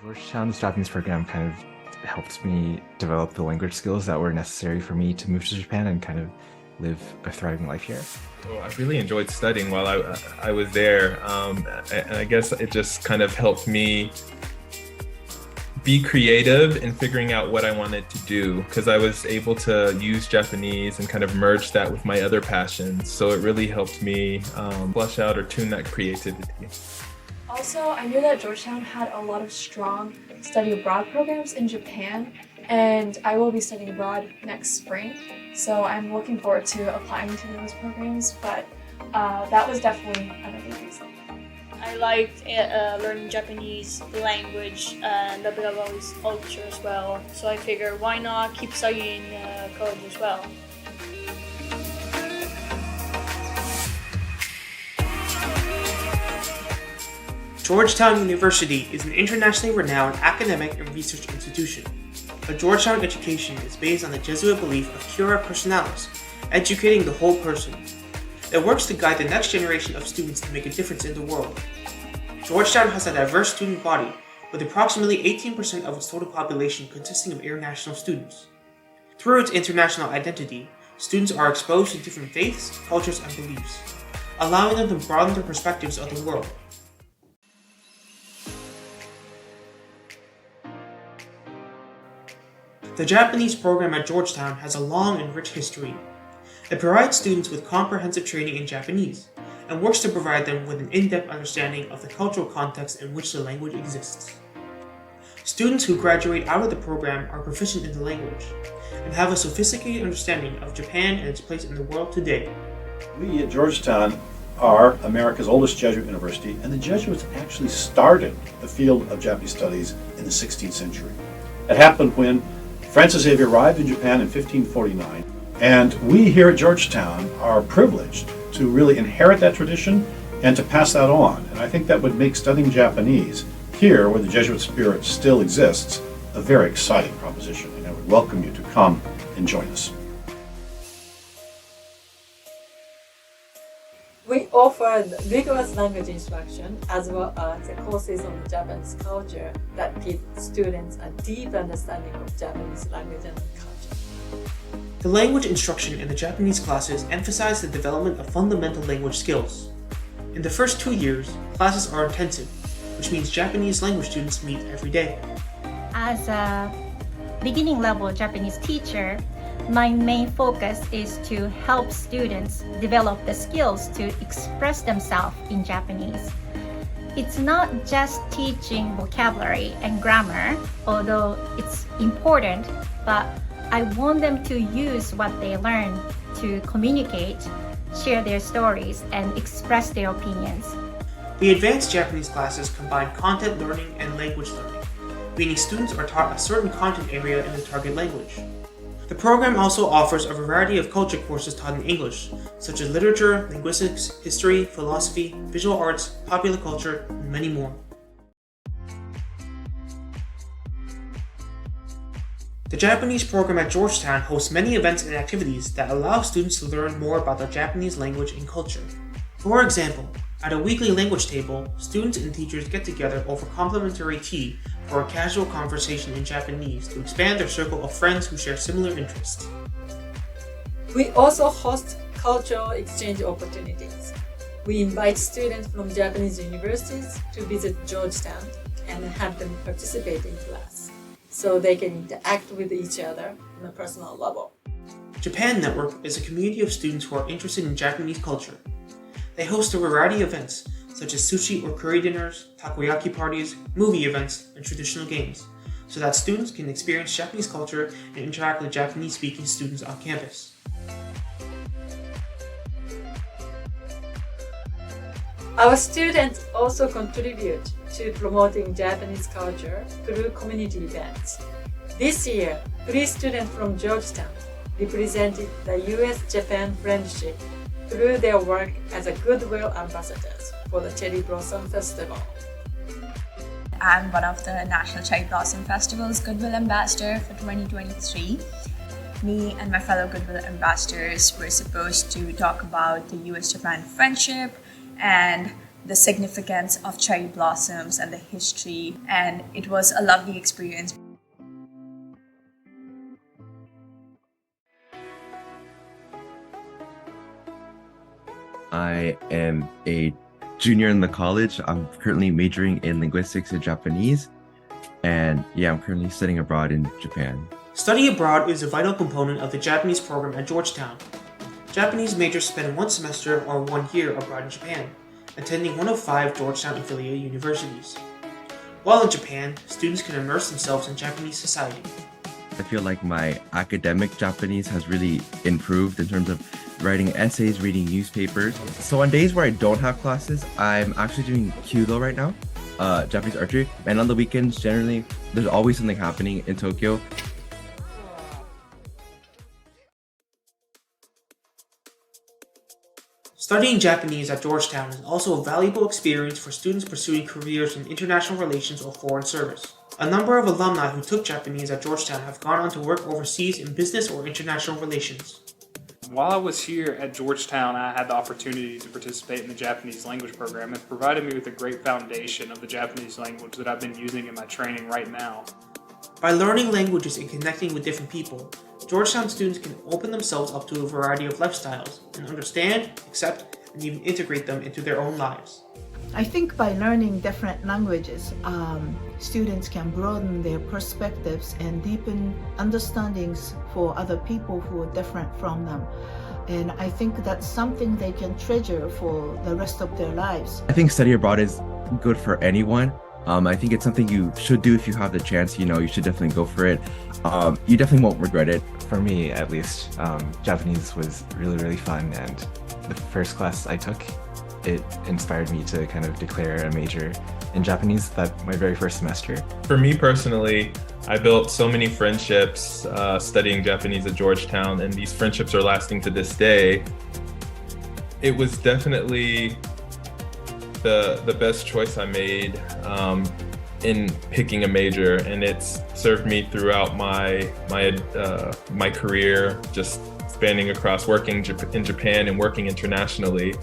Georgetown's Japanese program kind of helped me develop the language skills that were necessary for me to move to Japan and kind of live a thriving life here. Well, I really enjoyed studying while I was there, and I guess it just kind of helped me be creative in figuring out what I wanted to do because I was able to use Japanese and kind of merge that with my other passions. So it really helped me flush out or tune that creativity. Also, I knew that Georgetown had a lot of strong study abroad programs in Japan, and I will be studying abroad next spring. So I'm looking forward to applying to those programs, but that was definitely another reason. I liked learning Japanese, the language, and a bit about its culture as well. So I figured, why not keep studying college as well? Georgetown University is an internationally renowned academic and research institution. A Georgetown education is based on the Jesuit belief of cura personalis, educating the whole person. It works to guide the next generation of students to make a difference in the world. Georgetown has a diverse student body, with approximately 18% of its total population consisting of international students. Through its international identity, students are exposed to different faiths, cultures, and beliefs, allowing them to broaden their perspectives of the world. The Japanese program at Georgetown has a long and rich history. It provides students with comprehensive training in Japanese, and works to provide them with an in-depth understanding of the cultural context in which the language exists. Students who graduate out of the program are proficient in the language, and have a sophisticated understanding of Japan and its place in the world today. We at Georgetown are America's oldest Jesuit university, and the Jesuits actually started the field of Japanese studies in the 16th century. It happened when Francis Xavier arrived in Japan in 1549, and we here at Georgetown are privileged to really inherit that tradition and to pass that on. And I think that would make studying Japanese here, where the Jesuit spirit still exists, a very exciting proposition, and I would welcome you to come and join us. We offered rigorous language instruction as well as courses on the Japanese culture that give students a deep understanding of Japanese language and culture. The language instruction in the Japanese classes emphasize the development of fundamental language skills. In the first 2 years, classes are intensive, which means Japanese language students meet every day. As a beginning level Japanese teacher, my main focus is to help students develop the skills to express themselves in Japanese. It's not just teaching vocabulary and grammar, although it's important, but I want them to use what they learn to communicate, share their stories, and express their opinions. The advanced Japanese classes combine content learning and language learning, meaning students are taught a certain content area in the target language. The program also offers a variety of culture courses taught in English, such as literature, linguistics, history, philosophy, visual arts, popular culture, and many more. The Japanese program at Georgetown hosts many events and activities that allow students to learn more about the Japanese language and culture. For example, at a weekly language table, students and teachers get together over complimentary tea for a casual conversation in Japanese to expand their circle of friends who share similar interests. We also host cultural exchange opportunities. We invite students from Japanese universities to visit Georgetown and have them participate in class, so they can interact with each other on a personal level. Japan Network is a community of students who are interested in Japanese culture. They host a variety of events, such as sushi or curry dinners, takoyaki parties, movie events, and traditional games, so that students can experience Japanese culture and interact with Japanese-speaking students on campus. Our students also contribute to promoting Japanese culture through community events. This year, 3 students from Georgetown represented the U.S.-Japan friendship through their work as a goodwill ambassadors for the Cherry Blossom Festival. I'm one of the National Cherry Blossom Festival's Goodwill Ambassador for 2023. Me and my fellow Goodwill Ambassadors were supposed to talk about the US-Japan friendship and the significance of cherry blossoms and the history, and it was a lovely experience. I am a junior in the college. I'm currently majoring in linguistics and Japanese. And yeah, I'm currently studying abroad in Japan. Study abroad is a vital component of the Japanese program at Georgetown. Japanese majors spend 1 semester or 1 year abroad in Japan, attending one of 5 Georgetown-affiliated universities. While in Japan, students can immerse themselves in Japanese society. I feel like my academic Japanese has really improved in terms of writing essays, reading newspapers. So on days where I don't have classes, I'm actually doing Kyudo right now, Japanese archery. And on the weekends, generally, there's always something happening in Tokyo. Studying Japanese at Georgetown is also a valuable experience for students pursuing careers in international relations or foreign service. A number of alumni who took Japanese at Georgetown have gone on to work overseas in business or international relations. While I was here at Georgetown, I had the opportunity to participate in the Japanese language program. It provided me with a great foundation of the Japanese language that I've been using in my training right now. By learning languages and connecting with different people, Georgetown students can open themselves up to a variety of lifestyles and understand, accept, and even integrate them into their own lives. I think by learning different languages, students can broaden their perspectives and deepen understandings for other people who are different from them. And I think that's something they can treasure for the rest of their lives. I think study abroad is good for anyone. I think it's something you should do if you have the chance. You should definitely go for it. You definitely won't regret it. For me, at least, Japanese was really, really fun. And the first class I took, it inspired me to kind of declare a major in Japanese my very first semester. For me personally, I built so many friendships studying Japanese at Georgetown, and these friendships are lasting to this day. It was definitely the best choice I made in picking a major, and it's served me throughout my career, just spanning across working in Japan and working internationally.